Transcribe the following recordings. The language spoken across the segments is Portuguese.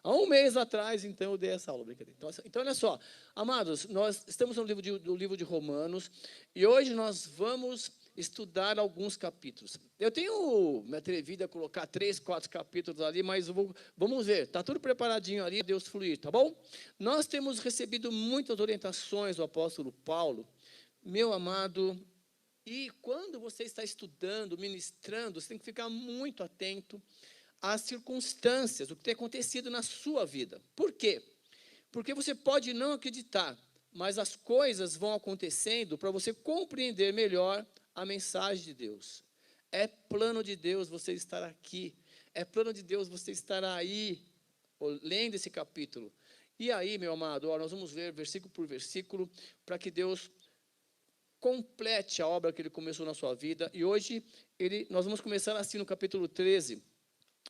Há um mês atrás, então, eu dei essa aula. Brincadeira. Então, olha só. Amados, nós estamos no livro de Romanos, e hoje nós vamos estudar alguns capítulos. Eu tenho me atrevido a colocar 3, 4 capítulos ali, mas vamos ver. Está tudo preparadinho ali, Deus fluir, tá bom? Nós temos recebido muitas orientações do apóstolo Paulo, meu amado. E quando você está estudando, ministrando, você tem que ficar muito atento às circunstâncias, o que tem acontecido na sua vida. Por quê? Porque você pode não acreditar, mas as coisas vão acontecendo para você compreender melhor a mensagem de Deus. É plano de Deus você estar aqui. É plano de Deus você estar aí, lendo esse capítulo. E aí, meu amado, nós vamos ver versículo por versículo, para que Deus complete a obra que Ele começou na sua vida. E hoje, nós vamos começar assim no capítulo 13.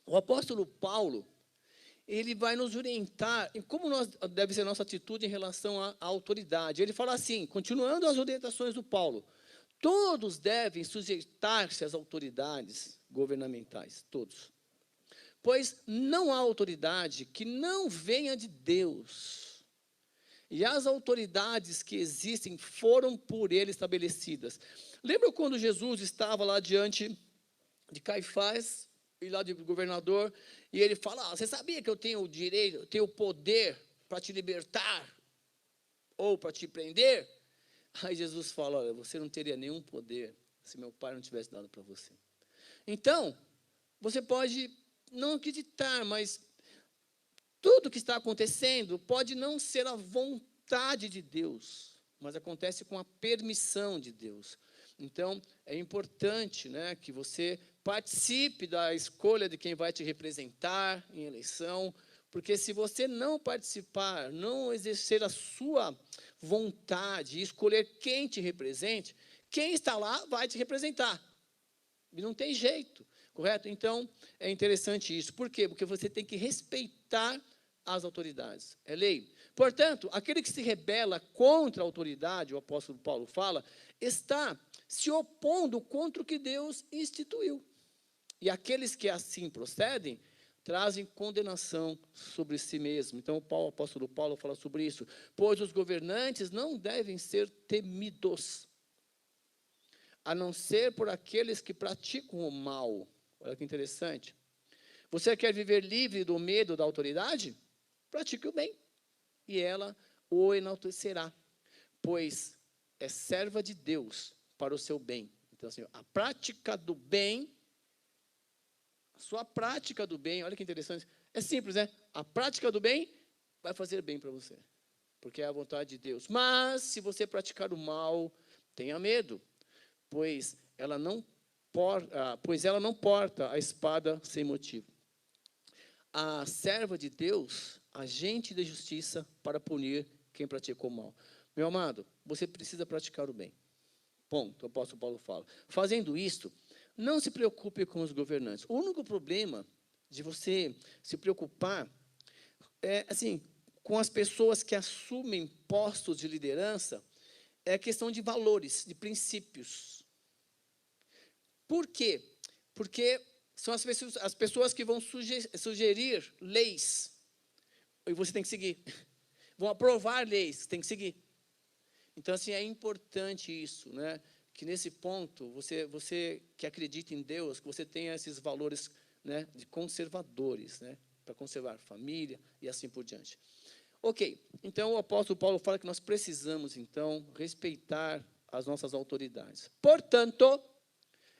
O apóstolo Paulo, ele vai nos orientar em como deve ser a nossa atitude em relação à autoridade. Ele fala assim, continuando as orientações do Paulo: todos devem sujeitar-se às autoridades governamentais, todos. Pois não há autoridade que não venha de Deus. E as autoridades que existem foram por ele estabelecidas. Lembra quando Jesus estava lá diante de Caifás, e lá de governador, e ele fala: você sabia que eu tenho o direito, eu tenho o poder para te libertar, ou para te prender? Aí Jesus fala: olha, você não teria nenhum poder, se meu pai não tivesse dado para você. Então, você pode não acreditar, mas tudo que está acontecendo pode não ser a vontade de Deus, mas acontece com a permissão de Deus. Então, é importante, né, que você participe da escolha de quem vai te representar em eleição, porque se você não participar, não exercer a sua vontade, escolher quem te represente, quem está lá vai te representar. E não tem jeito, correto? Então, é interessante isso. Por quê? Porque você tem que respeitar as autoridades. É lei. Portanto, aquele que se rebela contra a autoridade, o apóstolo Paulo fala, está se opondo contra o que Deus instituiu. E aqueles que assim procedem, trazem condenação sobre si mesmo. Então, o apóstolo Paulo fala sobre isso. Pois os governantes não devem ser temidos, a não ser por aqueles que praticam o mal. Olha que interessante. Você quer viver livre do medo da autoridade? Pratique o bem, e ela o enaltecerá, pois é serva de Deus para o seu bem. Então, assim, a prática do bem, a sua prática do bem, olha que interessante, é simples, né? A prática do bem vai fazer bem para você, porque é a vontade de Deus. Mas, se você praticar o mal, tenha medo, pois ela não porta a espada sem motivo. A serva de Deus, agente de justiça para punir quem praticou o mal. Meu amado, você precisa praticar o bem. Ponto, o apóstolo Paulo fala. Fazendo isto, não se preocupe com os governantes. O único problema de você se preocupar é, assim, com as pessoas que assumem postos de liderança, é a questão de valores, de princípios. Por quê? Porque são as pessoas que vão sugerir leis, e você tem que seguir. Vão aprovar leis, tem que seguir. Então, assim, é importante isso, né? Que nesse ponto, você que acredita em Deus, que você tenha esses valores, né, de conservadores, né? Para conservar a família e assim por diante. Ok, então o apóstolo Paulo fala que nós precisamos, então, respeitar as nossas autoridades. Portanto,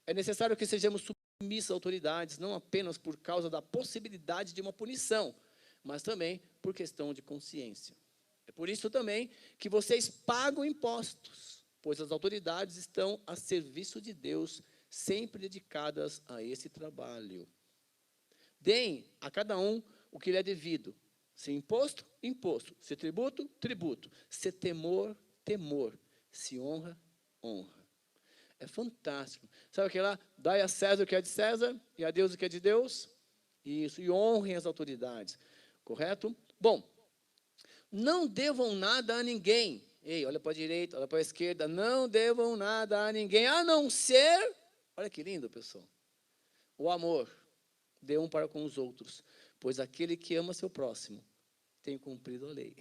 é necessário que sejamos submissos às autoridades, não apenas por causa da possibilidade de uma punição, mas também por questão de consciência. É por isso também que vocês pagam impostos, pois as autoridades estão a serviço de Deus, sempre dedicadas a esse trabalho. Deem a cada um o que lhe é devido. Se imposto, imposto. Se tributo, tributo. Se temor, temor. Se honra, honra. É fantástico. Sabe aquele lá? Dai a César o que é de César e a Deus o que é de Deus. Isso. E honrem as autoridades. Correto? Bom, não devam nada a ninguém. Ei, olha para a direita, olha para a esquerda. Não devam nada a ninguém, a não ser, olha que lindo, pessoal, o amor. Dê um para com os outros. pois aquele que ama seu próximo tem cumprido a lei.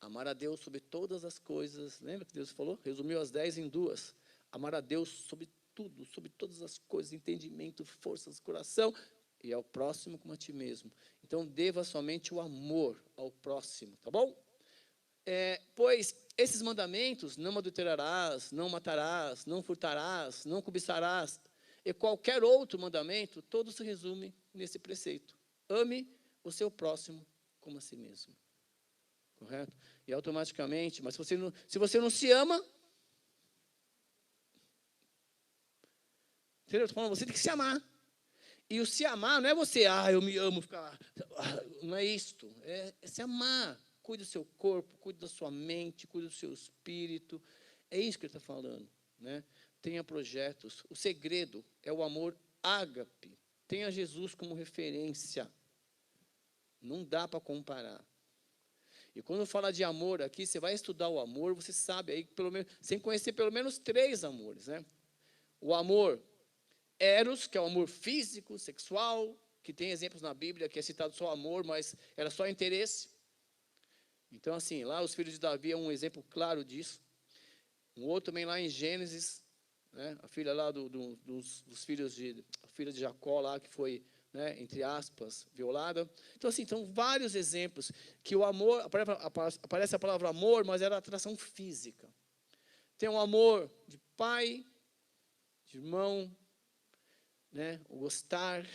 Amar a Deus sobre todas as coisas. Lembra que Deus falou? Resumiu as 10 em 2. Amar a Deus sobre tudo, sobre todas as coisas, entendimento, forças, coração, e ao próximo como a ti mesmo. Então, deva somente o amor ao próximo, tá bom? Pois esses mandamentos, não adulterarás, não matarás, não furtarás, não cobiçarás, e qualquer outro mandamento, todo se resume nesse preceito. Ame o seu próximo como a si mesmo. Correto? E automaticamente, mas se você não se ama, entendeu? Estou falando, você tem que se amar. E o se amar não é você, eu me amo, ficar, não é isto, é se amar. Cuide do seu corpo, cuide da sua mente, cuide do seu espírito. É isso que ele está falando, né? Tenha projetos. O segredo é o amor ágape. Tenha Jesus como referência. Não dá para comparar. E quando fala de amor aqui, você vai estudar o amor, você sabe aí, pelo menos, sem conhecer pelo menos 3 amores, né? O amor eros, que é o amor físico, sexual, que tem exemplos na Bíblia que é citado só amor, mas era só interesse. Então, assim, lá os filhos de Davi é um exemplo claro disso. Um outro também lá em Gênesis, né, a filha lá dos filhos a filha de Jacó lá, que foi, né, entre aspas, violada. Então, assim, são vários exemplos que o amor, aparece a palavra amor, mas era atração física. Tem um amor de pai, de irmão, né, o gostar,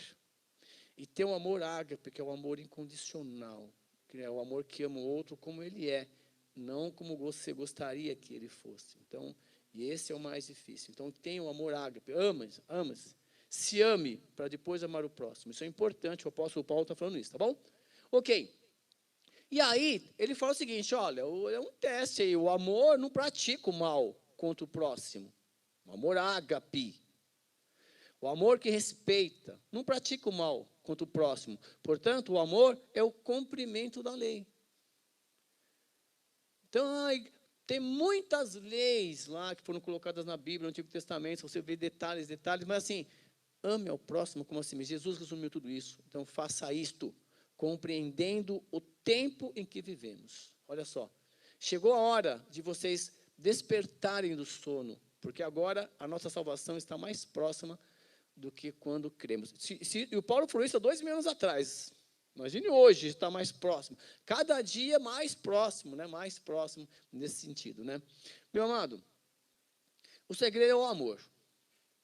e tem um amor ágape, que é o amor incondicional, que é o amor que ama o outro como ele é, não como você gostaria que ele fosse. Então, e esse é o mais difícil. Então, tem o amor ágape, ama-se, se ame para depois amar o próximo. Isso é importante, o apóstolo Paulo está falando isso, tá bom? Ok. E aí, ele fala o seguinte, olha, é um teste aí, o amor não pratica o mal contra o próximo. O amor ágape. O amor que respeita, não pratica o mal contra o próximo. Portanto, o amor é o cumprimento da lei. Então, tem muitas leis lá que foram colocadas na Bíblia, no Antigo Testamento, você vê detalhes, mas assim, ame ao próximo como assim. Jesus resumiu tudo isso. Então, faça isto, compreendendo o tempo em que vivemos. Olha só, chegou a hora de vocês despertarem do sono, porque agora a nossa salvação está mais próxima do que quando cremos. E o Paulo falou isso há 2.000 anos atrás. Imagine hoje, está mais próximo. Cada dia mais próximo, né? Mais próximo nesse sentido, né? Meu amado, o segredo é o amor.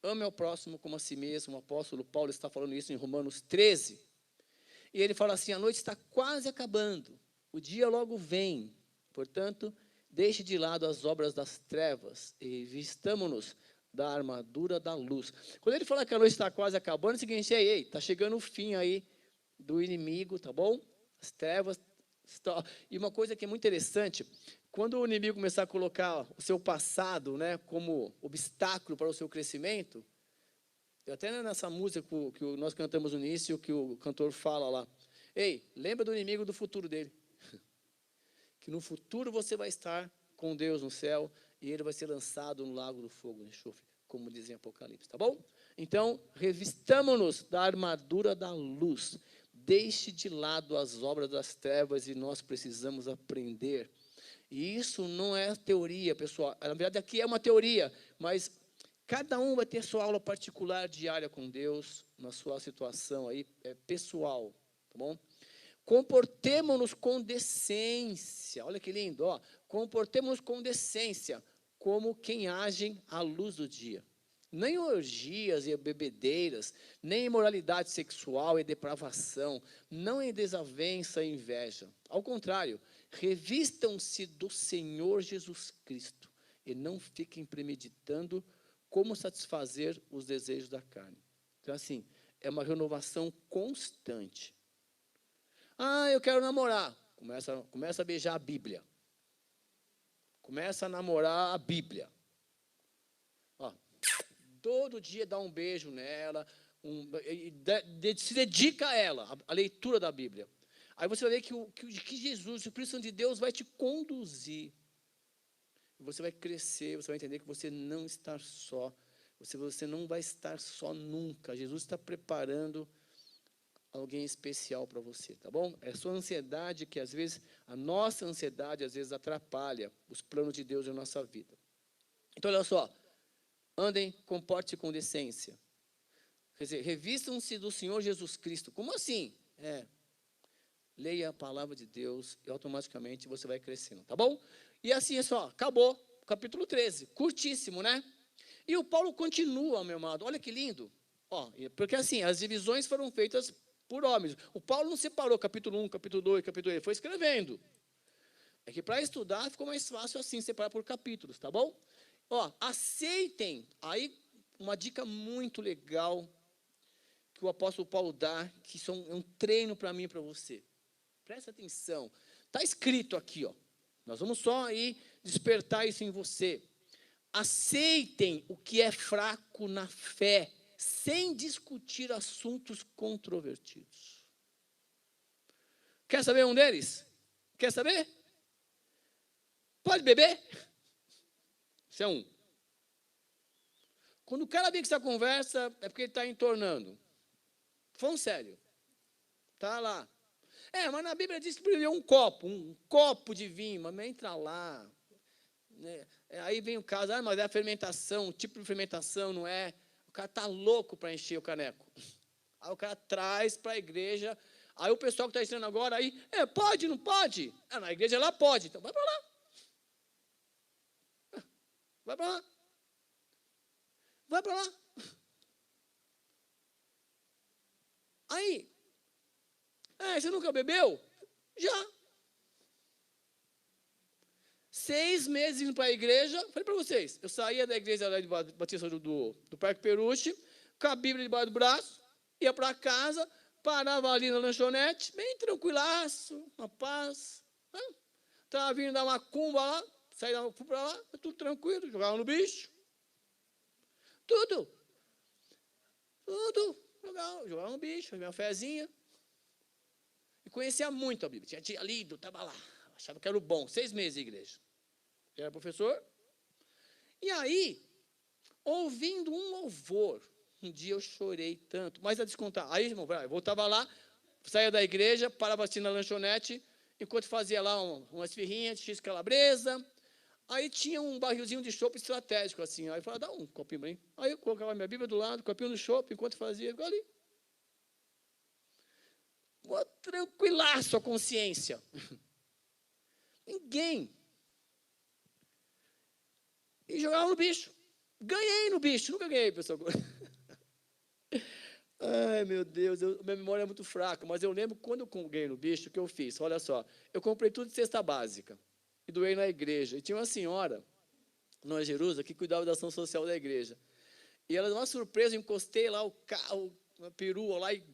Ame ao próximo como a si mesmo. O apóstolo Paulo está falando isso em Romanos 13. E ele fala assim, a noite está quase acabando. O dia logo vem. Portanto, deixe de lado as obras das trevas e vistamo-nos da armadura da luz. Quando ele fala que a noite está quase acabando, é o seguinte, ei, está chegando o fim aí do inimigo, tá bom? As trevas. E uma coisa que é muito interessante, quando o inimigo começar a colocar o seu passado, né, como obstáculo para o seu crescimento, até nessa música que nós cantamos no início, que o cantor fala lá, ei, lembra do inimigo do futuro dele. Que no futuro você vai estar com Deus no céu, e ele vai ser lançado no lago do fogo, no enxofre, como diz em Apocalipse, tá bom? Então, revistamo-nos da armadura da luz. Deixe de lado as obras das trevas e nós precisamos aprender. E isso não é teoria, pessoal. Na verdade, aqui é uma teoria, mas cada um vai ter sua aula particular diária com Deus, na sua situação aí, pessoal, tá bom? Comportemo-nos com decência. Olha que lindo, ó. Comportemo-nos com decência, como quem agem à luz do dia. Nem orgias e bebedeiras, nem imoralidade sexual e depravação, não em desavença e inveja. Ao contrário, revistam-se do Senhor Jesus Cristo e não fiquem premeditando como satisfazer os desejos da carne. Então, assim, é uma renovação constante. Eu quero namorar. Começa a beijar a Bíblia. Começa a namorar a Bíblia. Ó, todo dia dá um beijo nela, se dedica a ela, a leitura da Bíblia. Aí você vai ver que Jesus, o Espírito Santo de Deus, vai te conduzir. Você vai crescer, você vai entender que você não está só. Você não vai estar só nunca. Jesus está preparando alguém especial para você, tá bom? É a sua ansiedade que, às vezes, a nossa ansiedade, às vezes, atrapalha os planos de Deus na nossa vida. Então, olha só. Andem, comporte-se com decência. Quer dizer, revistam-se do Senhor Jesus Cristo. Como assim? Leia a palavra de Deus e automaticamente você vai crescendo, tá bom? E assim é só, acabou. Capítulo 13, curtíssimo, né? E o Paulo continua, meu amado, olha que lindo. Porque assim, as divisões foram feitas por homens. O Paulo não separou capítulo 1, capítulo 2, capítulo 3, ele foi escrevendo. É que para estudar ficou mais fácil assim, separar por capítulos, tá bom? Aceitem, aí uma dica muito legal que o apóstolo Paulo dá, que isso é um treino para mim e para você. Presta atenção, está escrito aqui, nós vamos só aí despertar isso em você. Aceitem o que é fraco na fé, sem discutir assuntos controvertidos. Quer saber um deles? Quer saber? Pode beber? Isso é um. Quando o cara vem com essa conversa, é porque ele está entornando. Falando sério. Está lá. Mas na Bíblia diz que beber um copo de vinho, mas entra lá. Né? Aí vem o caso, mas é a fermentação, o tipo de fermentação não é. O cara está louco para encher o caneco. Aí o cara traz para a igreja. Aí o pessoal que está ensinando agora, aí, pode, não pode? Na igreja ela pode, então vai para lá. Vai para lá. Vai para lá. Aí, você nunca bebeu? Já. 6 meses indo para a igreja, falei para vocês, eu saía da igreja lá de Batista do Parque Peruche, com a Bíblia debaixo do braço, ia para casa, parava ali na lanchonete, bem tranquilaço, uma paz. Estava vindo dar uma cumba lá, saí para lá, tudo tranquilo, jogava no bicho. Tudo. Jogava no bicho, minha fezinha. E conhecia muito a Bíblia, tinha lido, estava lá, achava que era o bom, 6 meses de igreja. Eu era professor. E aí, ouvindo um louvor, um dia eu chorei tanto, mas a descontar. Aí, irmão, eu voltava lá, saía da igreja, parava assim na lanchonete, enquanto fazia lá umas esfirrinhas de x calabresa. Aí tinha um barrilzinho de chopp estratégico, assim. Aí eu falava, dá um copinho para mim. Aí eu colocava minha Bíblia do lado, copinho do chopp, enquanto fazia, ficava ali. Tranquilaço a consciência. Ninguém. E jogava no bicho. Ganhei no bicho, nunca ganhei, pessoal. Ai, meu Deus, minha memória é muito fraca, mas eu lembro quando eu ganhei no bicho, o que eu fiz? Olha só, eu comprei tudo de cesta básica e doei na igreja. E tinha uma senhora, na Jerusa, que cuidava da ação social da igreja. E ela, uma surpresa, eu encostei lá o carro, uma perua lá e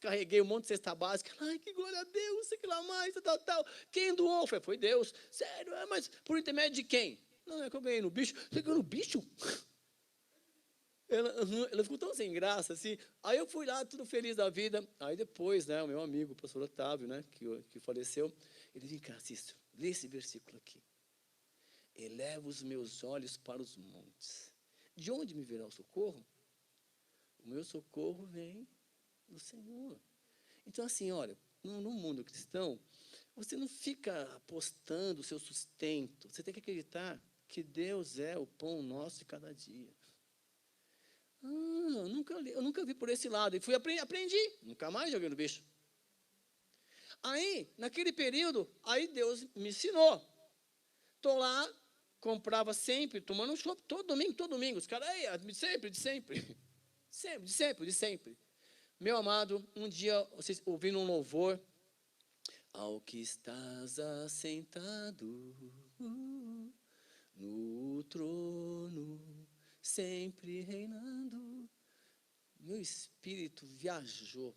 carreguei um monte de cesta básica. Ai, que glória a Deus, sei que lá mais, tal. Quem doou? Foi Deus. Sério, mas por intermédio de quem? Não, é que eu ganhei no bicho. Você ganhou no bicho? Ela ficou tão sem graça, assim. Aí eu fui lá, tudo feliz da vida. Aí depois, né, o meu amigo, o pastor Otávio, né, que faleceu, ele disse, cara, Cícero, lê esse versículo aqui. Eleva os meus olhos para os montes. De onde me virá o socorro? O meu socorro vem do Senhor. Então, assim, olha, no mundo cristão, você não fica apostando o seu sustento. Você tem que acreditar que Deus é o pão nosso de cada dia. Eu nunca vi por esse lado. E aprendi. Nunca mais joguei no bicho. Aí, naquele período, aí Deus me ensinou. Estou lá, comprava sempre, tomando um chopp todo domingo. Os caras, de sempre. De sempre. Meu amado, um dia, vocês ouvindo um louvor, ao que estás assentado no trono, sempre reinando. Meu espírito viajou,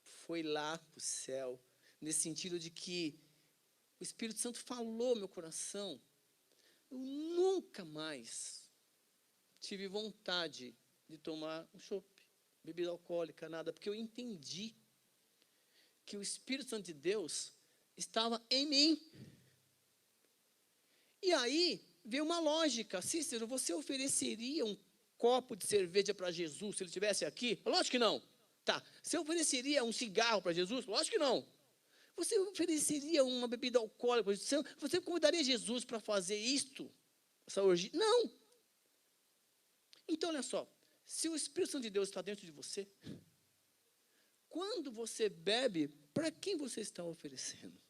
foi lá para o céu, nesse sentido de que o Espírito Santo falou meu coração. Eu nunca mais tive vontade de tomar um chopp, bebida alcoólica, nada, porque eu entendi que o Espírito Santo de Deus estava em mim. E aí veio uma lógica. Cícero, você ofereceria um copo de cerveja para Jesus se ele estivesse aqui? Lógico que não. Tá, você ofereceria um cigarro para Jesus? Lógico que não. Você ofereceria uma bebida alcoólica para Jesus? Você convidaria Jesus para fazer isto? Essa orgia? Não. Então, olha só. Se o Espírito Santo de Deus está dentro de você, quando você bebe, para quem você está oferecendo?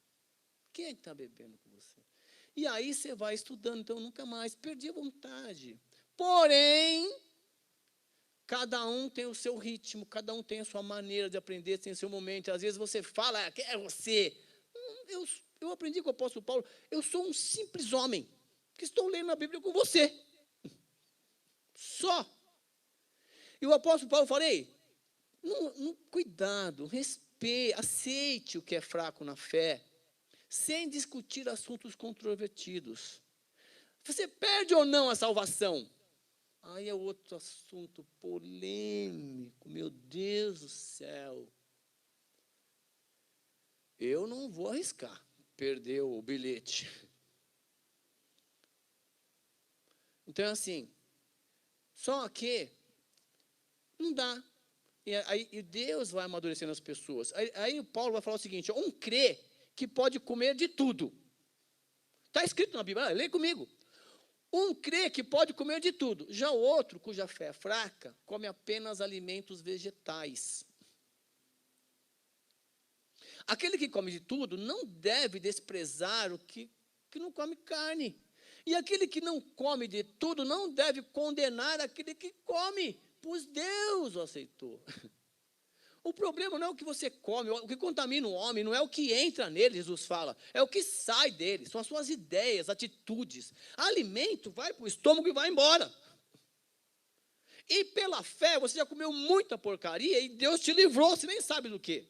Quem é que está bebendo com você? E aí você vai estudando, então nunca mais perdi a vontade. Porém, cada um tem o seu ritmo, cada um tem a sua maneira de aprender, tem o seu momento. Às vezes você fala, quem é você? Eu aprendi com o apóstolo Paulo, eu sou um simples homem, que estou lendo a Bíblia com você. Só. E o apóstolo Paulo falei, cuidado, respeite, aceite o que é fraco na fé, sem discutir assuntos controvertidos. Você perde ou não a salvação? Aí é outro assunto polêmico, meu Deus do céu. Eu não vou arriscar perder o bilhete. Então, assim, só que não dá. E Deus vai amadurecendo as pessoas. Aí o Paulo vai falar o seguinte, um crê que pode comer de tudo. Está escrito na Bíblia, lê comigo. Um crê que pode comer de tudo. Já o outro, cuja fé é fraca, come apenas alimentos vegetais. Aquele que come de tudo não deve desprezar o que não come carne. E aquele que não come de tudo não deve condenar aquele que come, pois Deus o aceitou. O problema não é o que você come, o que contamina o homem não é o que entra nele, Jesus fala, é o que sai dele, são as suas ideias, atitudes. Alimento vai para o estômago e vai embora. E pela fé, você já comeu muita porcaria e Deus te livrou, você nem sabe do quê.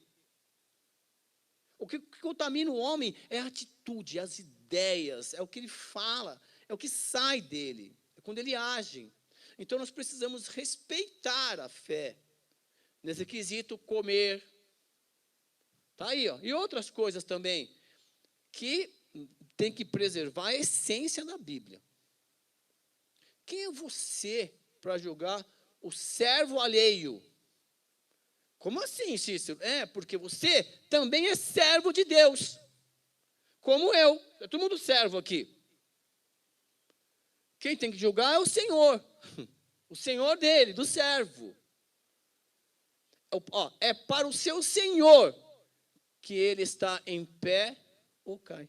O que contamina o homem é a atitude, as ideias, é o que ele fala, é o que sai dele, é quando ele age. Então nós precisamos respeitar a fé. Nesse quesito, comer. Está aí, ó. E outras coisas também, que tem que preservar a essência da Bíblia. Quem é você para julgar o servo alheio? Como assim, Cícero? Porque você também é servo de Deus. Como eu. É todo mundo servo aqui. Quem tem que julgar é o Senhor. O Senhor dele, do servo. É para o seu Senhor que ele está em pé ou cai.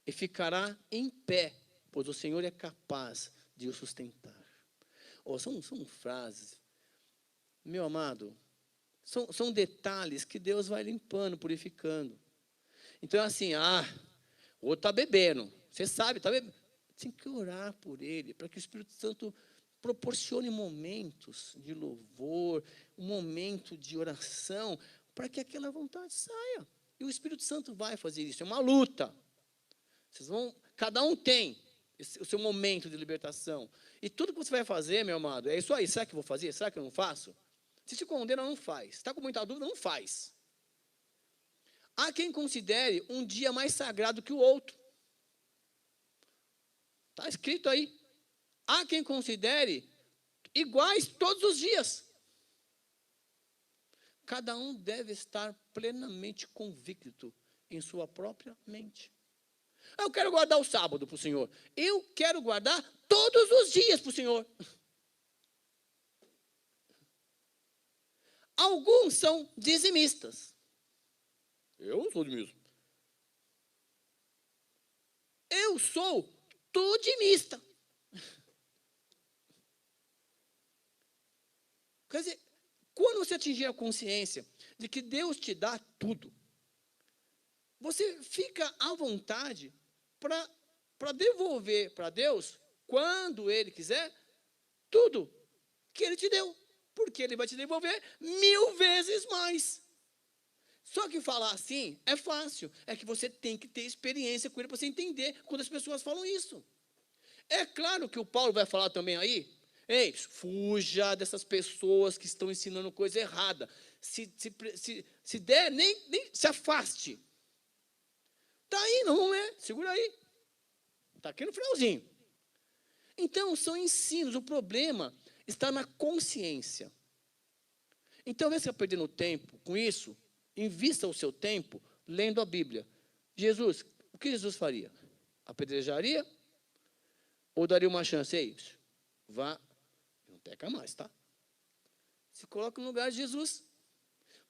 E ficará em pé, pois o Senhor é capaz de o sustentar. São frases, meu amado, são detalhes que Deus vai limpando, purificando. Então é assim, o outro está bebendo, você sabe, está bebendo. Tem que orar por ele, para que o Espírito Santo proporcione momentos de louvor, um momento de oração, para que aquela vontade saia. E o Espírito Santo vai fazer isso, é uma luta. Cada um tem o seu momento de libertação. E tudo que você vai fazer, meu amado, é isso aí. Será que eu vou fazer? Será que eu não faço? Se se condena, não faz. Está com muita dúvida, não faz. Há quem considere um dia mais sagrado que o outro. Está escrito aí. Há quem considere iguais todos os dias. Cada um deve estar plenamente convicto em sua própria mente. Eu quero guardar o sábado para o Senhor. Eu quero guardar todos os dias para o Senhor. Alguns são dizimistas. Eu não sou dizimista. Eu sou tudimista. Quer dizer, quando você atingir a consciência de que Deus te dá tudo, você fica à vontade para devolver para Deus, quando Ele quiser, tudo que Ele te deu. Porque Ele vai te devolver 1000 vezes mais. Só que falar assim é fácil. É que você tem que ter experiência com Ele para você entender quando as pessoas falam isso. É claro que o Paulo vai falar também aí, ei, fuja dessas pessoas que estão ensinando coisa errada. Se der, nem se afaste. Está aí, não é? Segura aí. Está aqui no finalzinho. Então, são ensinos. O problema está na consciência. Então, ao invés de ficar perdendo tempo com isso, invista o seu tempo lendo a Bíblia. Jesus, o que Jesus faria? Apedrejaria? Ou daria uma chance? Ei, vá, não peca mais, tá? Se coloca no lugar de Jesus.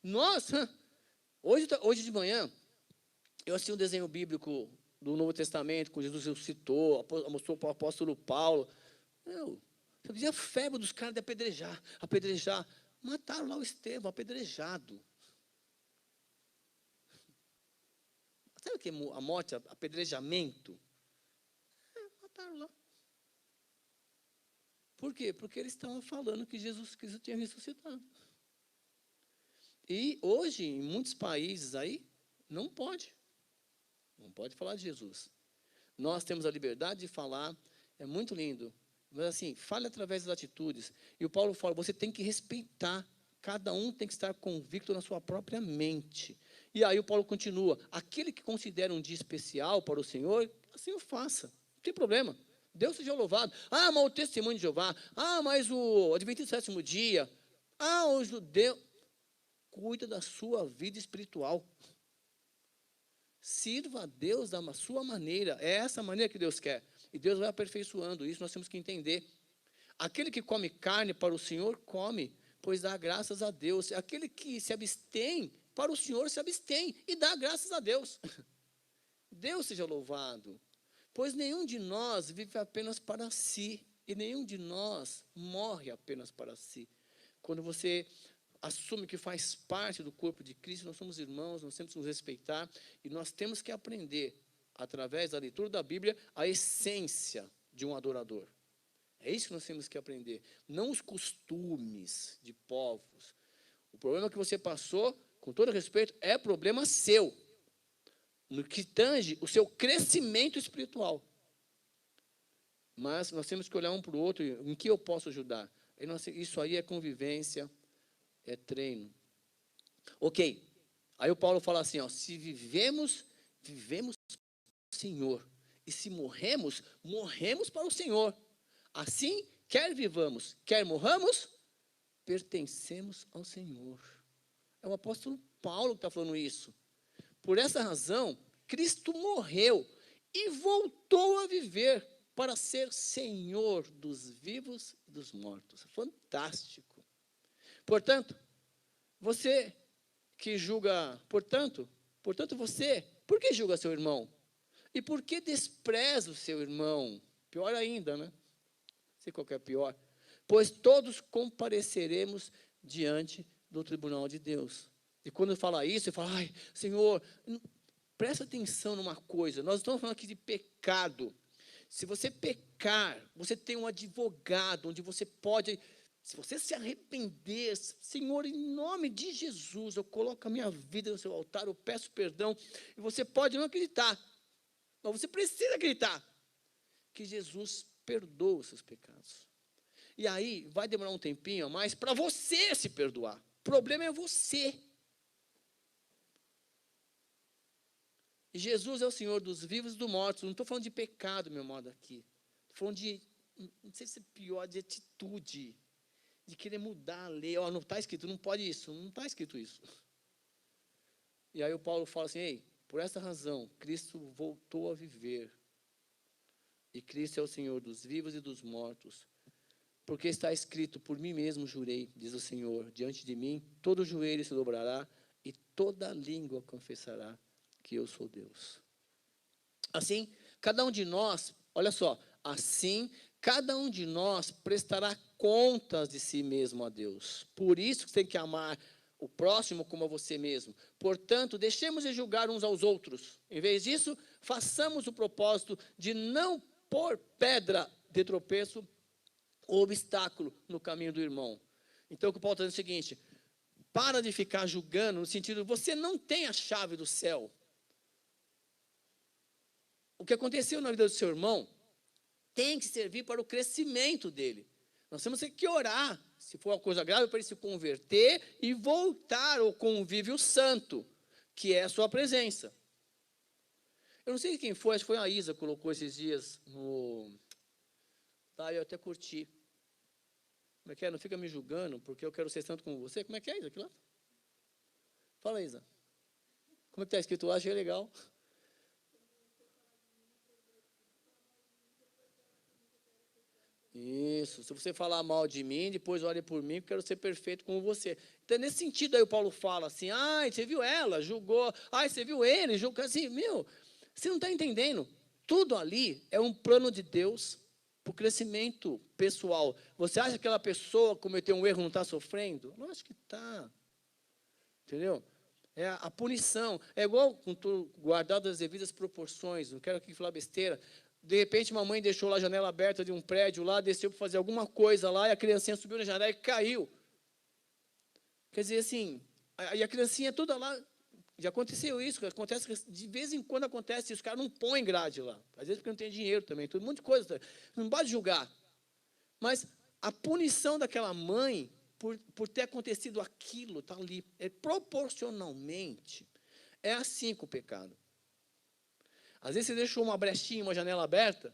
Nossa, hoje de manhã, eu assisti um desenho bíblico do Novo Testamento, com Jesus citou, mostrou para o apóstolo Paulo. Eu dizia a febre dos caras de apedrejar. Mataram lá o Estevão, apedrejado. Sabe o que é a morte, apedrejamento? Mataram lá. Por quê? Porque eles estavam falando que Jesus Cristo tinha ressuscitado. E hoje, em muitos países aí, não pode. Não pode falar de Jesus. Nós temos a liberdade de falar, é muito lindo. Mas assim, fale através das atitudes. E o Paulo fala, você tem que respeitar. Cada um tem que estar convicto na sua própria mente. E aí o Paulo continua, aquele que considera um dia especial para o Senhor, assim o faça. Não tem problema. Deus seja louvado. Ah, mas o testemunho de Jeová. Ah, mas o Adventista do sétimo dia. Ah, o judeu. Cuida da sua vida espiritual. Sirva a Deus da sua maneira. É essa a maneira que Deus quer. E Deus vai aperfeiçoando isso, nós temos que entender. Aquele que come carne para o Senhor, come, pois dá graças a Deus. Aquele que se abstém, para o Senhor se abstém e dá graças a Deus. Deus seja louvado. Pois nenhum de nós vive apenas para si, e nenhum de nós morre apenas para si. Quando você assume que faz parte do corpo de Cristo, nós somos irmãos, nós temos que nos respeitar, e nós temos que aprender, através da leitura da Bíblia, a essência de um adorador. É isso que nós temos que aprender, não os costumes de povos. O problema que você passou, com todo respeito, é problema seu, no que tange o seu crescimento espiritual. Mas nós temos que olhar um para o outro, em que eu posso ajudar? Isso aí é convivência, é treino. Ok, aí o Paulo fala assim, ó, se vivemos para o Senhor, e se morremos para o Senhor. Assim, quer vivamos, quer morramos, pertencemos ao Senhor. É o apóstolo Paulo que está falando isso. Por essa razão, Cristo morreu e voltou a viver para ser Senhor dos vivos e dos mortos. Fantástico. Portanto, você que julga, portanto você, por que julga seu irmão? E por que despreza o seu irmão? Pior ainda, né? Não sei qual que é pior. Pois todos compareceremos diante do tribunal de Deus. E quando fala isso, você fala, ai, Senhor, presta atenção numa coisa, nós estamos falando aqui de pecado. Se você pecar, você tem um advogado, onde você pode, se você se arrepender, Senhor, em nome de Jesus, eu coloco a minha vida no seu altar, eu peço perdão, e você pode não acreditar, mas você precisa acreditar, que Jesus perdoa os seus pecados. E aí, vai demorar um tempinho a mais para você se perdoar. O problema é você. E Jesus é o Senhor dos vivos e dos mortos. Não estou falando de pecado, meu modo aqui. Estou falando de, não sei se é pior, de atitude. De querer mudar a lei. Não está escrito, não pode isso. Não está escrito isso. E aí o Paulo fala assim, ei, por essa razão, Cristo voltou a viver. E Cristo é o Senhor dos vivos e dos mortos. Porque está escrito, por mim mesmo jurei, diz o Senhor, diante de mim, todo joelho se dobrará e toda língua confessará que eu sou Deus. Assim, cada um de nós, olha só, assim, cada um de nós prestará contas de si mesmo a Deus. Por isso que você tem que amar o próximo como a você mesmo. Portanto, deixemos de julgar uns aos outros. Em vez disso, façamos o propósito de não pôr pedra de tropeço ou obstáculo no caminho do irmão. Então, o que o Paulo está dizendo é o seguinte, para de ficar julgando, no sentido, você não tem a chave do céu. O que aconteceu na vida do seu irmão tem que servir para o crescimento dele. Nós temos que orar, se for uma coisa grave, para ele se converter e voltar ao convívio santo, que é a sua presença. Eu não sei quem foi, acho que foi a Isa que colocou esses dias no... Tá, eu até curti. Como é que é? Não fica me julgando porque eu quero ser santo como você? Como é que é isso aqui lá? Fala, Isa. Como é que está escrito lá? Achei legal. Isso. Se você falar mal de mim, depois olhe por mim, porque eu quero ser perfeito como você. Então, nesse sentido aí o Paulo fala assim, ai, você viu ela, julgou. Ai, você viu ele, julgou. Assim, meu, você não está entendendo. Tudo ali é um plano de Deus para o crescimento pessoal. Você acha que aquela pessoa cometeu um erro não está sofrendo? Eu acho que está. Entendeu? É a punição. É igual com tudo guardado as devidas proporções. Não quero aqui falar besteira. De repente, uma mãe deixou lá a janela aberta de um prédio lá, desceu para fazer alguma coisa lá, e a criancinha subiu na janela e caiu. Quer dizer, assim, e a criancinha toda lá, já aconteceu isso, acontece, de vez em quando acontece isso, os caras não põem grade lá. Às vezes porque não tem dinheiro também, um monte de coisa. Não pode julgar. Mas a punição daquela mãe, por ter acontecido aquilo, está ali, é proporcionalmente. É assim com o pecado. Às vezes você deixou uma brechinha, uma janela aberta,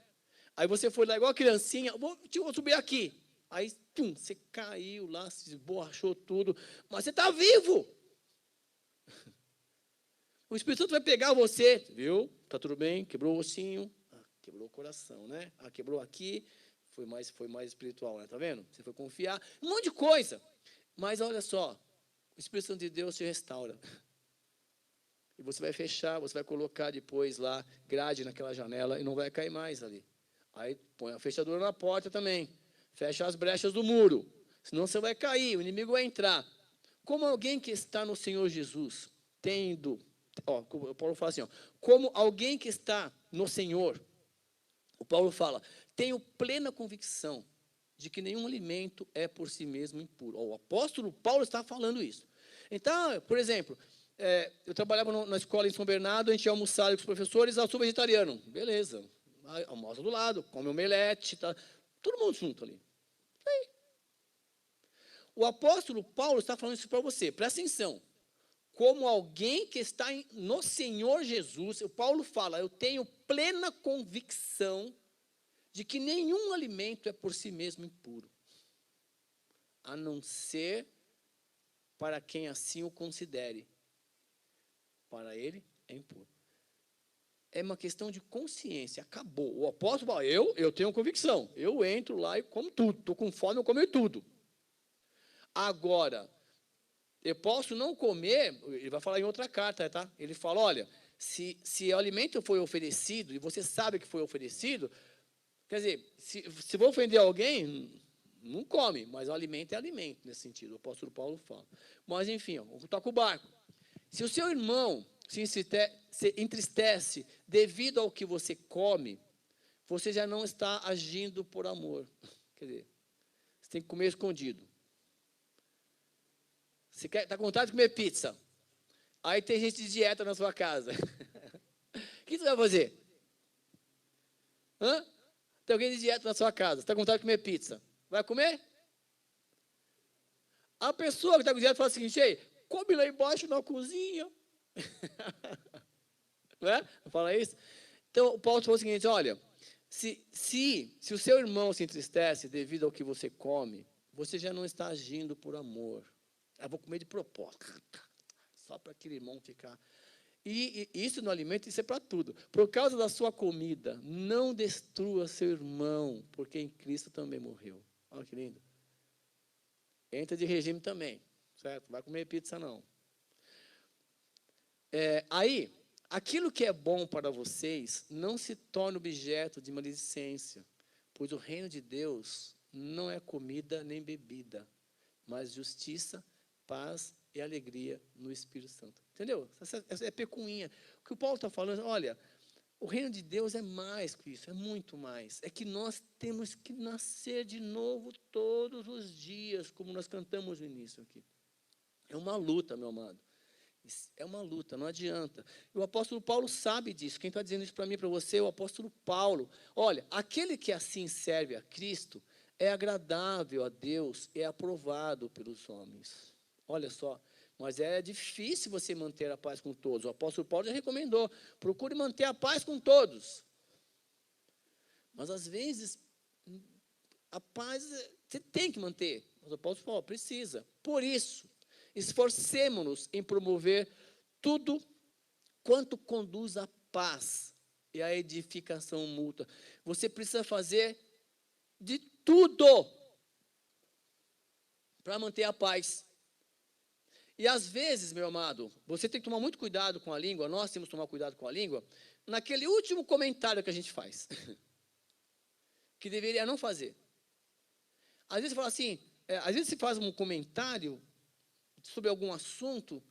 aí você foi lá igual a criancinha, vou subir aqui. Aí, você caiu lá, se esborrachou tudo, mas você está vivo. O Espírito Santo vai pegar você, viu? Está tudo bem, quebrou o ossinho, quebrou o coração, né? Quebrou aqui, foi mais espiritual, né? Tá vendo? Você foi confiar, um monte de coisa. Mas olha só, o Espírito Santo de Deus te restaura. E você vai fechar, você vai colocar depois lá grade naquela janela e não vai cair mais ali. Aí põe a fechadura na porta também. Fecha as brechas do muro. Senão você vai cair, o inimigo vai entrar. Como alguém que está no Senhor Jesus, o Paulo fala assim, como alguém que está no Senhor, o Paulo fala, tenho plena convicção de que nenhum alimento é por si mesmo impuro. O apóstolo Paulo está falando isso. Então, por exemplo, eu trabalhava na escola em São Bernardo, a gente ia almoçar com os professores, eu sou vegetariano. Beleza, almoça do lado, come omelete, tá, todo mundo junto ali. Aí. O apóstolo Paulo está falando isso para você, presta atenção. Como alguém que está no Senhor Jesus, o Paulo fala, eu tenho plena convicção de que nenhum alimento é por si mesmo impuro, a não ser para quem assim o considere. Para ele é impuro. É uma questão de consciência, acabou. O apóstolo fala, eu tenho convicção, eu entro lá e como tudo, estou com fome, eu como tudo. Agora, eu posso não comer, ele vai falar em outra carta, tá? Ele fala, olha, se o alimento foi oferecido, e você sabe que foi oferecido, quer dizer, se vou ofender alguém, não come, mas o alimento é alimento, nesse sentido, o apóstolo Paulo fala. Mas, enfim, toca o barco. Se o seu irmão se entristece devido ao que você come, você já não está agindo por amor. Quer dizer, você tem que comer escondido. Você está com vontade de comer pizza. Aí tem gente de dieta na sua casa. O que você vai fazer? Tem alguém de dieta na sua casa. Você está com vontade de comer pizza. Vai comer? A pessoa que está com dieta fala o seguinte, ei, come lá embaixo na cozinha. Não é? Fala isso? Então, o Paulo falou o seguinte, olha, se o seu irmão se entristece devido ao que você come, você já não está agindo por amor. Eu vou comer de propósito, só para aquele irmão ficar. E isso no alimento, isso é para tudo. Por causa da sua comida, não destrua seu irmão, porque em Cristo também morreu. Olha que lindo. Entra de regime também, certo? Não vai comer pizza, não. Aí, aquilo que é bom para vocês não se torna objeto de maledicência, pois o reino de Deus não é comida nem bebida, mas justiça, paz e alegria no Espírito Santo. Entendeu? Essa é pecuinha. O que o Paulo está falando, olha, o reino de Deus é mais que isso, é muito mais. É que nós temos que nascer de novo todos os dias, como nós cantamos no início aqui. É uma luta, meu amado. É uma luta, não adianta. E o apóstolo Paulo sabe disso. Quem está dizendo isso para mim e para você é o apóstolo Paulo. Olha, aquele que assim serve a Cristo é agradável a Deus, é aprovado pelos homens. Olha só, mas é difícil você manter a paz com todos. O apóstolo Paulo já recomendou, procure manter a paz com todos. Mas às vezes A paz você tem que manter. Mas o apóstolo Paulo precisa. Por isso, esforcemo-nos em promover tudo quanto conduz à paz e à edificação mútua. Você precisa fazer de tudo para manter a paz. E às vezes, meu amado, você tem que tomar muito cuidado com a língua, nós temos que tomar cuidado com a língua, naquele último comentário que a gente faz, que deveria não fazer. Às vezes você fala assim, às vezes você faz um comentário sobre algum assunto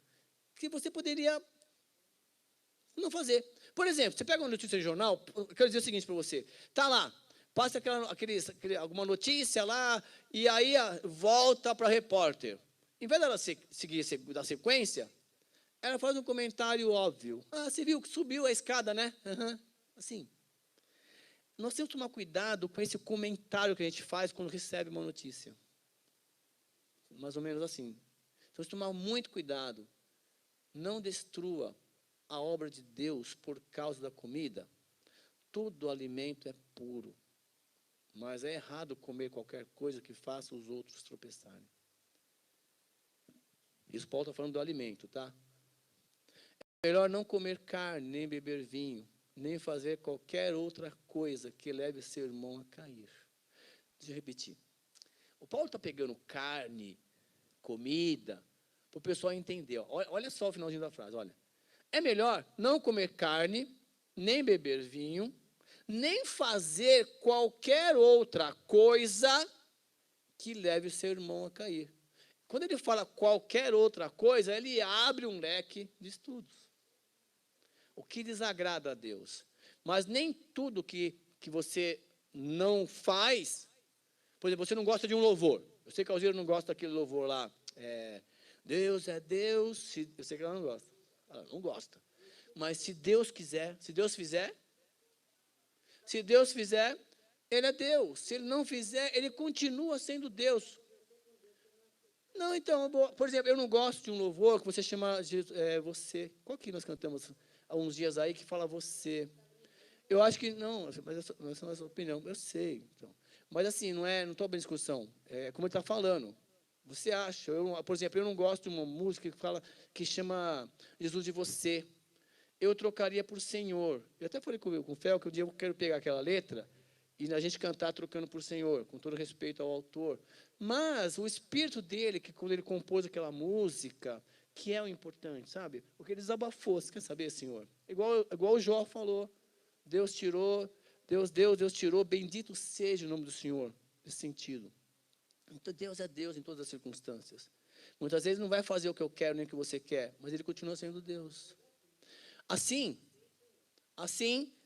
que você poderia não fazer. Por exemplo, você pega uma notícia de jornal, eu quero dizer o seguinte para você, está lá, passa alguma notícia lá, e aí volta para repórter. Em vez dela seguir da sequência, ela faz um comentário óbvio. Ah, você viu que subiu a escada, né? Uhum. Assim. Nós temos que tomar cuidado com esse comentário que a gente faz quando recebe uma notícia. Mais ou menos assim. Temos que tomar muito cuidado. Não destrua a obra de Deus por causa da comida. Todo alimento é puro. Mas é errado comer qualquer coisa que faça os outros tropeçarem. Isso Paulo está falando do alimento, tá? É melhor não comer carne, nem beber vinho, nem fazer qualquer outra coisa que leve seu irmão a cair. Deixa eu repetir. O Paulo está pegando carne, comida, para o pessoal entender. Olha só o finalzinho da frase, olha. É melhor não comer carne, nem beber vinho, nem fazer qualquer outra coisa que leve seu irmão a cair. Quando ele fala qualquer outra coisa, ele abre um leque de estudos. O que desagrada a Deus. Mas nem tudo que você não faz, por exemplo, você não gosta de um louvor. Eu sei que a Alzira não gosta daquele louvor lá. Deus é Deus. Eu sei que ela não gosta. Ela não gosta. Mas se Deus quiser, se Deus fizer, Ele é Deus. Se Ele não fizer, Ele continua sendo Deus. Não, então, por exemplo, eu não gosto de um louvor que você chama você. Qual que nós cantamos há uns dias aí que fala você? Eu acho que, não, mas essa não é a nossa opinião, eu sei. Então. Mas assim, não estou abrindo discussão, é como ele está falando. Você acha, por exemplo, eu não gosto de uma música que chama Jesus de você. Eu trocaria por Senhor. Eu até falei com o Fel que um dia eu quero pegar aquela letra e a gente cantar trocando por Senhor, com todo respeito ao autor. Mas o espírito dele, que quando ele compôs aquela música, que é o importante, sabe? Porque ele desabafou, você quer saber, Senhor? Igual o Jó falou, Deus tirou, Deus tirou, bendito seja o nome do Senhor, nesse sentido. Então Deus é Deus em todas as circunstâncias. Muitas vezes não vai fazer o que eu quero, nem o que você quer, mas Ele continua sendo Deus. Assim,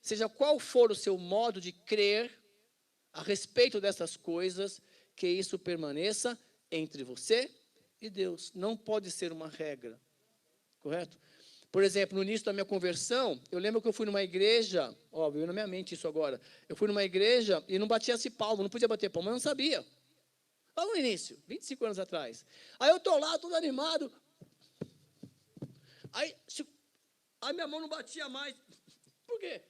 seja qual for o seu modo de crer a respeito dessas coisas, que isso permaneça entre você e Deus. Não pode ser uma regra, correto? Por exemplo, no início da minha conversão, eu lembro que eu fui numa igreja, veio na minha mente isso agora, eu fui numa igreja e não batia-se palma, não podia bater palma, eu não sabia. Lá no início, 25 anos atrás. Aí eu estou lá, todo animado, aí minha mão não batia mais. Por quê?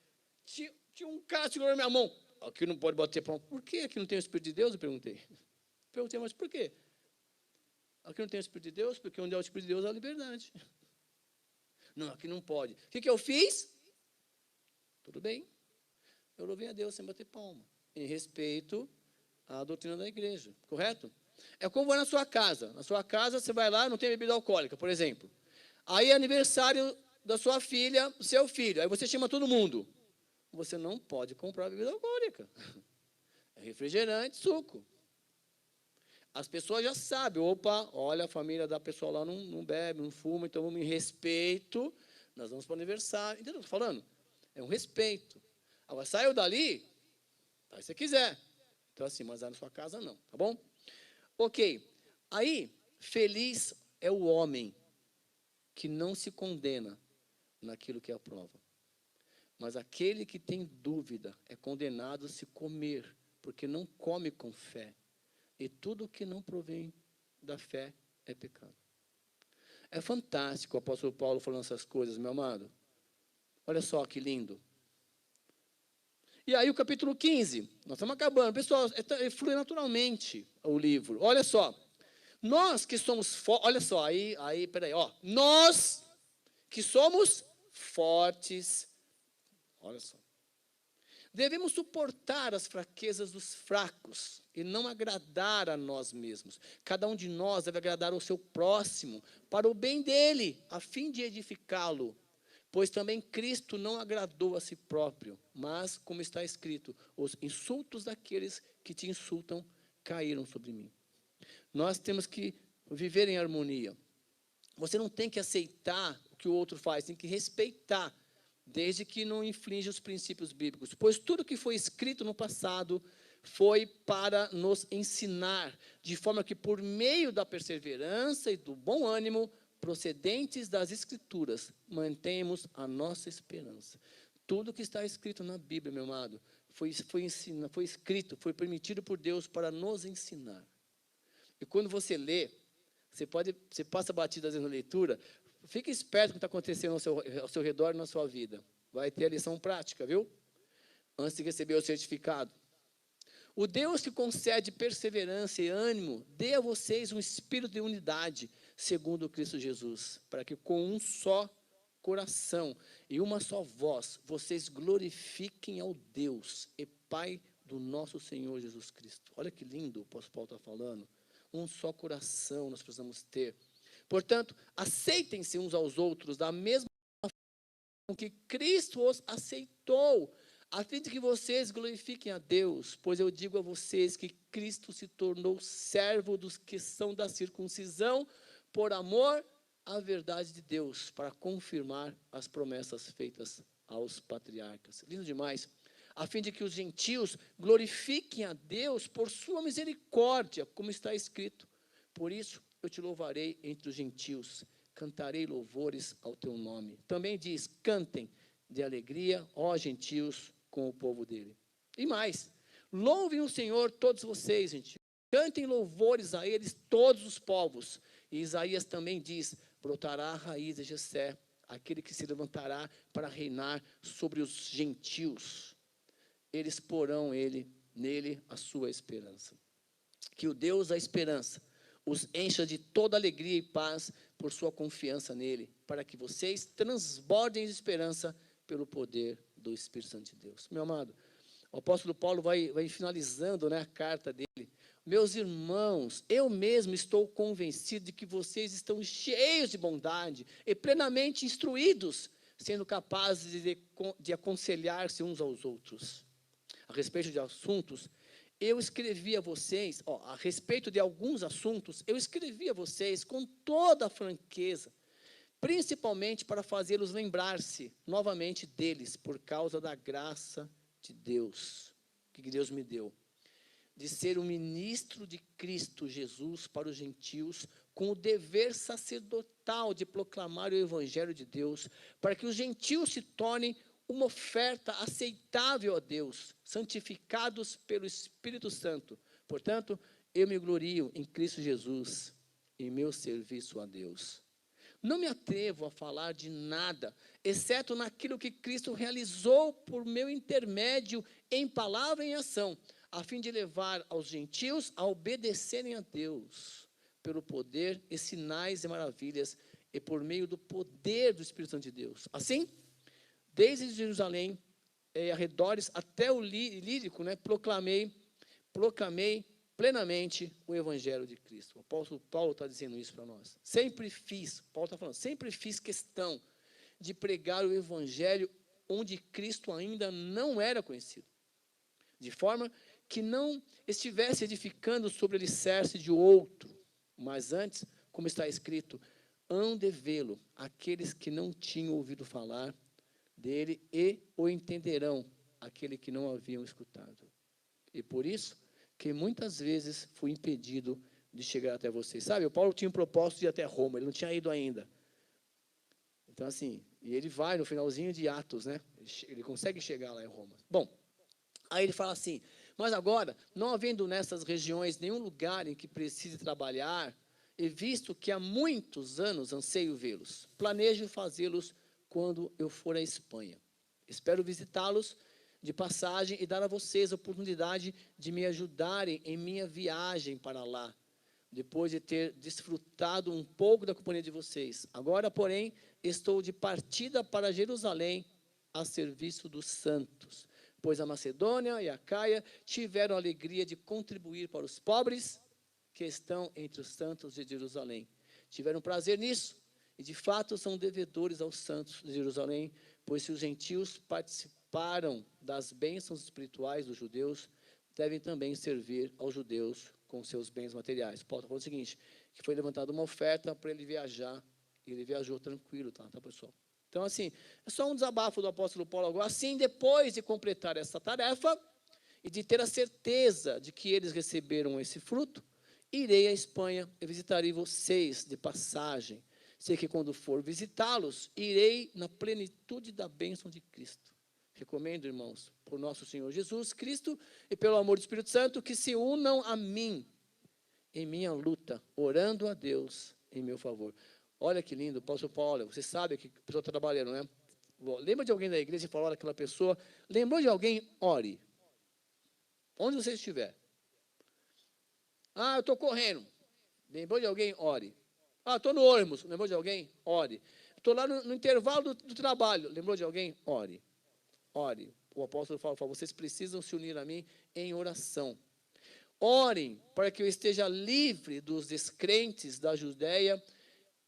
Tinha um cara segurando minha mão. Aqui não pode bater palma. Por quê? Aqui não tem o Espírito de Deus? Eu perguntei. Mas por quê? Aqui não tem o Espírito de Deus? Porque onde é o Espírito de Deus há a liberdade. Não, aqui não pode. O que eu fiz? Tudo bem. Eu louvei a Deus sem bater palma. Em respeito à doutrina da igreja. Correto? É como vai na sua casa. Na sua casa, você vai lá, não tem bebida alcoólica, por exemplo. Aí é aniversário da sua filha, do seu filho. Aí você chama todo mundo. Você não pode comprar bebida alcoólica. É refrigerante, suco. As pessoas já sabem, olha, a família da pessoa lá não bebe, não fuma, então vamos em respeito, nós vamos para o aniversário. Entendeu o que eu estou falando? É um respeito. Agora, saiu dali, faz se você quiser. Então, assim, mas lá na sua casa não, tá bom? Ok. Aí, feliz é o homem que não se condena naquilo que aprova. Mas aquele que tem dúvida é condenado a se comer, porque não come com fé. E tudo que não provém da fé é pecado. É fantástico o apóstolo Paulo falando essas coisas, meu amado. Olha só que lindo. E aí o capítulo 15, nós estamos acabando. Pessoal, flui naturalmente o livro. Olha só. Nós que somos fortes, olha só, peraí, ó. Nós que somos fortes, olha só. Devemos suportar as fraquezas dos fracos e não agradar a nós mesmos. Cada um de nós deve agradar ao seu próximo, para o bem dele, a fim de edificá-lo. Pois também Cristo não agradou a si próprio, mas, como está escrito, os insultos daqueles que te insultam caíram sobre mim. Nós temos que viver em harmonia. Você não tem que aceitar o que o outro faz, tem que respeitar, desde que não infrinja os princípios bíblicos. Pois tudo que foi escrito no passado foi para nos ensinar, de forma que por meio da perseverança e do bom ânimo, procedentes das Escrituras, mantemos a nossa esperança. Tudo que está escrito na Bíblia, meu amado, foi escrito, foi permitido por Deus para nos ensinar. E quando você lê, você passa batido às vezes na leitura, fique esperto com o que está acontecendo ao seu redor e na sua vida. Vai ter a lição prática, viu? Antes de receber o certificado. O Deus que concede perseverança e ânimo, dê a vocês um espírito de unidade, segundo Cristo Jesus, para que com um só coração e uma só voz, vocês glorifiquem ao Deus e Pai do nosso Senhor Jesus Cristo. Olha que lindo o apóstolo Paulo está falando. Um só coração nós precisamos ter. Portanto, aceitem-se uns aos outros da mesma forma que Cristo os aceitou, a fim de que vocês glorifiquem a Deus, pois eu digo a vocês que Cristo se tornou servo dos que são da circuncisão, por amor à verdade de Deus, para confirmar as promessas feitas aos patriarcas. Lindo demais. A fim de que os gentios glorifiquem a Deus por sua misericórdia, como está escrito. Por isso eu te louvarei entre os gentios, cantarei louvores ao teu nome. Também diz, cantem de alegria, ó gentios, com o povo dele. E mais, louvem o Senhor todos vocês, gentios. Cantem louvores a eles todos os povos. E Isaías também diz, brotará a raiz de Jessé, aquele que se levantará para reinar sobre os gentios. Eles porão nele a sua esperança. Que o Deus da esperança os encha de toda alegria e paz por sua confiança nele, para que vocês transbordem de esperança pelo poder do Espírito Santo de Deus. Meu amado, o apóstolo Paulo vai finalizando, né, a carta dele. Meus irmãos, eu mesmo estou convencido de que vocês estão cheios de bondade e plenamente instruídos, sendo capazes de aconselhar-se uns aos outros. A respeito de assuntos, eu escrevi a vocês, a respeito de alguns assuntos, eu escrevi a vocês com toda a franqueza, principalmente para fazê-los lembrar-se novamente deles, por causa da graça de Deus, que Deus me deu, de ser o ministro de Cristo Jesus para os gentios, com o dever sacerdotal de proclamar o evangelho de Deus, para que os gentios se tornem uma oferta aceitável a Deus, santificados pelo Espírito Santo. Portanto, eu me glorio em Cristo Jesus, em meu serviço a Deus. Não me atrevo a falar de nada, exceto naquilo que Cristo realizou por meu intermédio, em palavra e em ação, a fim de levar aos gentios a obedecerem a Deus, pelo poder e sinais e maravilhas, e por meio do poder do Espírito Santo de Deus. Assim, desde Jerusalém, arredores, até o Ilírico, né, proclamei plenamente o evangelho de Cristo. O apóstolo Paulo está dizendo isso para nós. Paulo está falando, sempre fiz questão de pregar o evangelho onde Cristo ainda não era conhecido, de forma que não estivesse edificando sobre o alicerce de outro, mas antes, como está escrito, hão de vê-lo aqueles que não tinham ouvido falar dele e o entenderão aquele que não haviam escutado. E por isso que muitas vezes fui impedido de chegar até vocês. Sabe, o Paulo tinha um propósito de ir até Roma, ele não tinha ido ainda. Então, assim, e ele vai no finalzinho de Atos, né? Ele consegue chegar lá em Roma. Bom, aí ele fala assim, mas agora, não havendo nessas regiões nenhum lugar em que precise trabalhar, e visto que há muitos anos anseio vê-los, planejo fazê-los quando eu for à Espanha. Espero visitá-los de passagem e dar a vocês a oportunidade de me ajudarem em minha viagem para lá, depois de ter desfrutado um pouco da companhia de vocês. Agora, porém, estou de partida para Jerusalém a serviço dos santos, pois a Macedônia e a Caia tiveram a alegria de contribuir para os pobres que estão entre os santos de Jerusalém. Tiveram prazer nisso e, de fato, são devedores aos santos de Jerusalém, pois se os gentios participaram das bênçãos espirituais dos judeus, devem também servir aos judeus com seus bens materiais. Paulo está falando o seguinte, que foi levantada uma oferta para ele viajar, e ele viajou tranquilo, tá pessoal? Então, assim, é só um desabafo do apóstolo Paulo agora. Assim, depois de completar essa tarefa e de ter a certeza de que eles receberam esse fruto, irei à Espanha e visitarei vocês de passagem. Sei que quando for visitá-los, irei na plenitude da bênção de Cristo. Recomendo, irmãos, por nosso Senhor Jesus Cristo e pelo amor do Espírito Santo, que se unam a mim em minha luta, orando a Deus em meu favor. Olha que lindo, apóstolo Paulo, você sabe que a pessoa está trabalhando, né? Lembra de alguém da igreja e fala, olha, aquela pessoa, lembrou de alguém? Ore. Onde você estiver. Ah, eu estou correndo. Lembrou de alguém? Ore. Ah, estou no ônibus. Lembrou de alguém? Ore. Estou lá no intervalo do trabalho. Lembrou de alguém? Ore. Ore. O apóstolo fala, vocês precisam se unir a mim em oração. Orem para que eu esteja livre dos descrentes da Judéia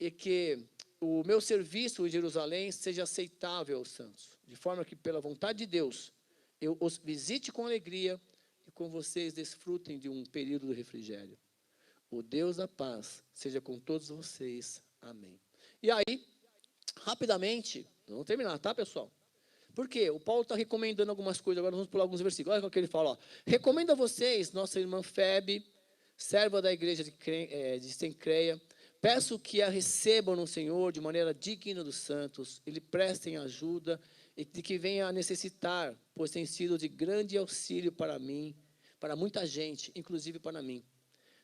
e que o meu serviço em Jerusalém seja aceitável aos santos, de forma que, pela vontade de Deus, eu os visite com alegria e com vocês desfrutem de um período de refrigério. O Deus da paz seja com todos vocês. Amém. E aí, rapidamente, vamos terminar, tá, pessoal? Por quê? O Paulo está recomendando algumas coisas, agora vamos pular alguns versículos. Olha o que ele fala, ó. Recomendo a vocês, nossa irmã Febe, serva da igreja de Cencreia, peço que a recebam no Senhor de maneira digna dos santos, e lhe prestem ajuda, e de que venha a necessitar, pois tem sido de grande auxílio para mim, para muita gente, inclusive para mim.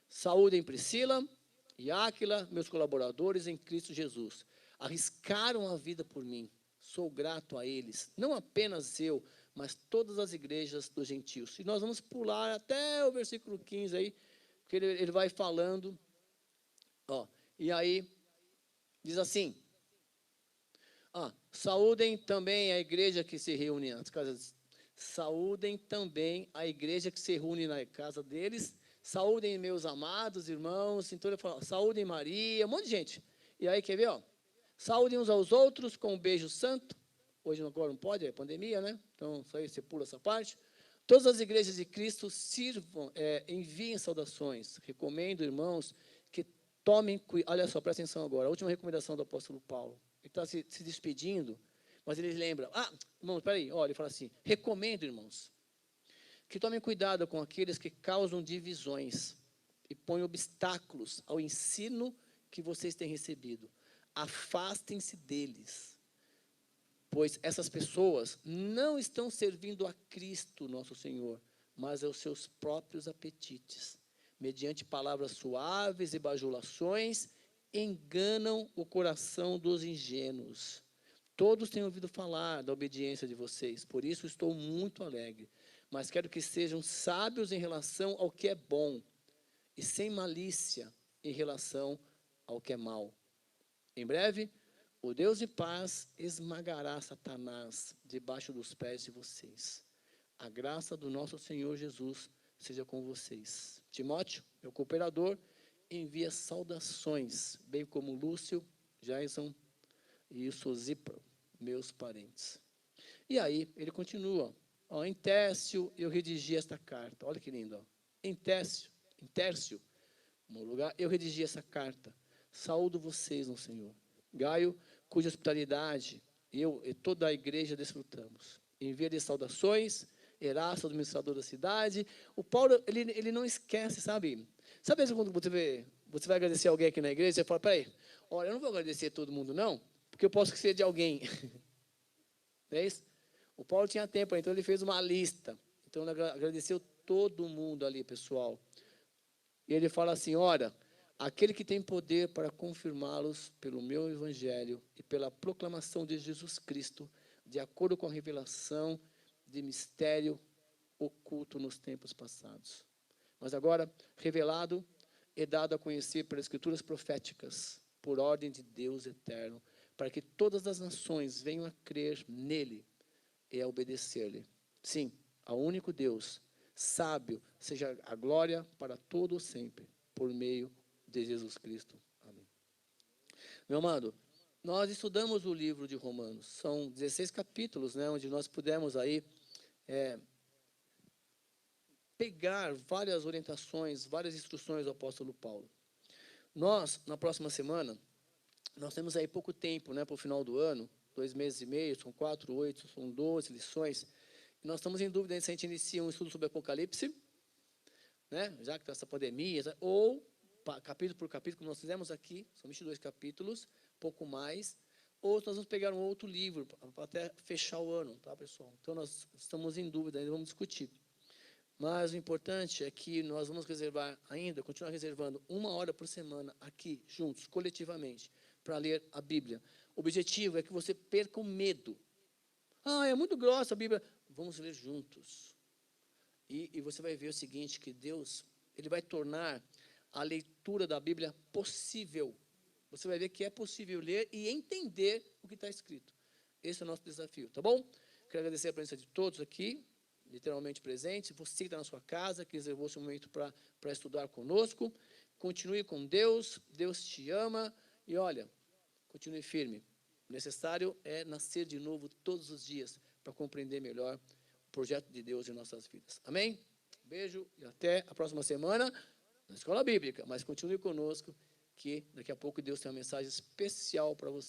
Saúdem Priscila e Áquila, meus colaboradores em Cristo Jesus. Arriscaram a vida por mim. Sou grato a eles, não apenas eu, mas todas as igrejas dos gentios. E nós vamos pular até o versículo 15 aí, porque ele vai falando, ó, e aí diz assim, saúdem também a igreja que se reúne nas casas, saúdem também a igreja que se reúne na casa deles, saúdem meus amados irmãos, então ele fala, saúdem Maria, um monte de gente. E aí, quer ver, ó? Saúdem uns aos outros com um beijo santo. Hoje agora não pode, é pandemia, né? Então, isso aí você pula essa parte. Todas as igrejas de Cristo sirvam, enviem saudações. Recomendo, irmãos, que tomem cuidado. Olha só, presta atenção agora. A última recomendação do apóstolo Paulo. Ele está se despedindo, mas ele lembra. Irmãos, espera aí. Olha, ele fala assim, recomendo, irmãos, que tomem cuidado com aqueles que causam divisões e põem obstáculos ao ensino que vocês têm recebido. Afastem-se deles, pois essas pessoas não estão servindo a Cristo, nosso Senhor, mas aos seus próprios apetites. Mediante palavras suaves e bajulações, enganam o coração dos ingênuos. Todos têm ouvido falar da obediência de vocês, por isso estou muito alegre. Mas quero que sejam sábios em relação ao que é bom e sem malícia em relação ao que é mal. Em breve, o Deus de paz esmagará Satanás debaixo dos pés de vocês. A graça do nosso Senhor Jesus seja com vocês. Timóteo, meu cooperador, envia saudações, bem como Lúcio, Jason e Sosíparo, meus parentes. E aí, ele continua. Em Tércio, eu redigi esta carta. Olha que lindo. Em Tércio, no lugar, eu redigi essa carta. Saúdo vocês no Senhor. Gaio, cuja hospitalidade eu e toda a igreja desfrutamos. Envia-lhe saudações, Erasto, administrador da cidade. O Paulo, ele não esquece, sabe? Sabe quando você vai agradecer alguém aqui na igreja, você fala, peraí, olha, eu não vou agradecer todo mundo não, porque eu posso esquecer de alguém. Não é isso? O Paulo tinha tempo, então ele fez uma lista. Então ele agradeceu todo mundo ali, pessoal. E ele fala assim, olha, aquele que tem poder para confirmá-los pelo meu evangelho e pela proclamação de Jesus Cristo, de acordo com a revelação de mistério oculto nos tempos passados. Mas agora, revelado e dado a conhecer pelas escrituras proféticas, por ordem de Deus eterno, para que todas as nações venham a crer nele e a obedecer-lhe. Sim, ao único Deus, sábio, seja a glória para todo o sempre, por meio de Jesus Cristo. Amém. Meu amado, nós estudamos o livro de Romanos, são 16 capítulos, né, onde nós pudemos aí pegar várias orientações, várias instruções do apóstolo Paulo. Nós, na próxima semana, nós temos aí pouco tempo, né, para o final do ano, 2 meses e meio, são 4, 8, são 12 lições, e nós estamos em dúvida se a gente inicia um estudo sobre Apocalipse, né, já que está essa pandemia, ou capítulo por capítulo, como nós fizemos aqui, são 22 capítulos, pouco mais, ou nós vamos pegar um outro livro, para até fechar o ano, tá, pessoal? Então, nós estamos em dúvida, ainda vamos discutir. Mas o importante é que nós vamos reservar ainda, continuar reservando 1 hora por semana aqui, juntos, coletivamente, para ler a Bíblia. O objetivo é que você perca o medo. Ah, é muito grossa a Bíblia. Vamos ler juntos. E você vai ver o seguinte, que Deus, Ele vai tornar a leitura da Bíblia possível. Você vai ver que é possível ler e entender o que está escrito. Esse é o nosso desafio, tá bom? Quero agradecer a presença de todos aqui, literalmente presente, você que está na sua casa, que reservou esse momento para estudar conosco, continue com Deus, Deus te ama, e olha, continue firme, o necessário é nascer de novo todos os dias, para compreender melhor o projeto de Deus em nossas vidas, amém? Beijo e até a próxima semana, na Escola Bíblica, mas continue conosco, que daqui a pouco Deus tem uma mensagem especial para você.